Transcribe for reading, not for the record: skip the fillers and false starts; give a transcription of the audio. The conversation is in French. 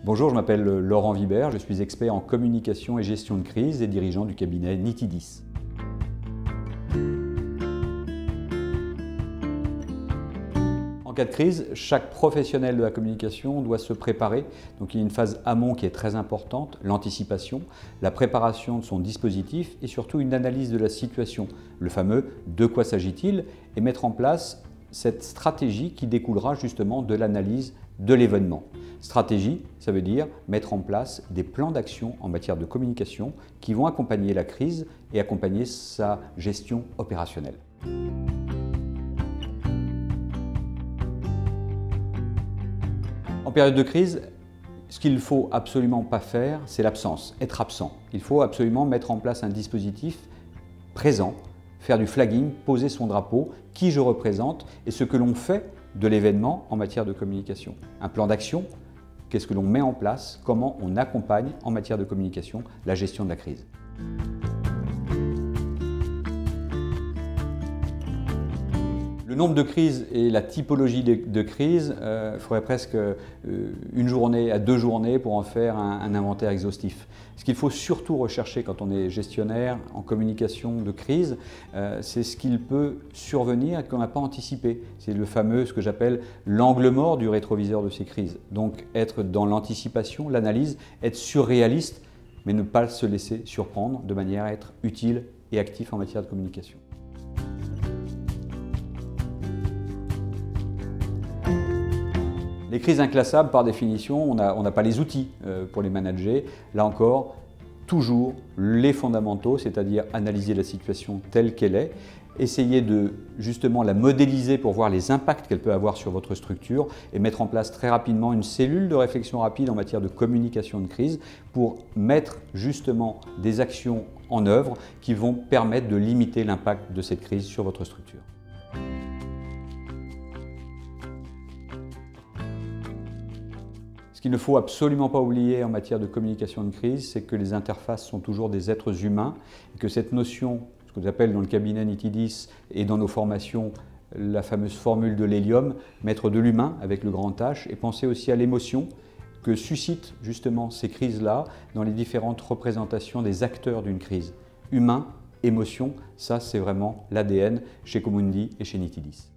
Bonjour, je m'appelle Laurent Vibert, je suis expert en communication et gestion de crise et dirigeant du cabinet Nitidis. En cas de crise, chaque professionnel de la communication doit se préparer. Donc il y a une phase amont qui est très importante, l'anticipation, la préparation de son dispositif et surtout une analyse de la situation. Le fameux « de quoi s'agit-il » et mettre en place cette stratégie qui découlera justement de l'analyse de l'événement. Stratégie, ça veut dire mettre en place des plans d'action en matière de communication qui vont accompagner la crise et accompagner sa gestion opérationnelle. En période de crise, ce qu'il ne faut absolument pas faire, c'est l'absence, être absent. Il faut absolument mettre en place un dispositif présent, faire du flagging, poser son drapeau, qui je représente et ce que l'on fait de l'événement en matière de communication. Un plan d'action, qu'est-ce que l'on met en place, comment on accompagne en matière de communication la gestion de la crise. Le nombre de crises et la typologie de crises, il faudrait presque une journée à 2 journées pour en faire un inventaire exhaustif. Ce qu'il faut surtout rechercher quand on est gestionnaire en communication de crise, c'est ce qu'il peut survenir et qu'on n'a pas anticipé. C'est le fameux, ce que j'appelle l'angle mort du rétroviseur de ces crises. Donc être dans l'anticipation, l'analyse, être surréaliste, mais ne pas se laisser surprendre de manière à être utile et actif en matière de communication. Les crises inclassables, par définition, on n'a pas les outils pour les manager. Là encore, toujours les fondamentaux, c'est-à-dire analyser la situation telle qu'elle est, essayer de justement la modéliser pour voir les impacts qu'elle peut avoir sur votre structure et mettre en place très rapidement une cellule de réflexion rapide en matière de communication de crise pour mettre justement des actions en œuvre qui vont permettre de limiter l'impact de cette crise sur votre structure. Ce qu'il ne faut absolument pas oublier en matière de communication de crise, c'est que les interfaces sont toujours des êtres humains et que cette notion, ce que j'appelle dans le cabinet Nitidis et dans nos formations, la fameuse formule de l'hélium, mettre de l'humain avec le grand H et penser aussi à l'émotion que suscitent justement ces crises-là dans les différentes représentations des acteurs d'une crise. Humain, émotion, ça c'est vraiment l'ADN chez Comundi et chez Nitidis.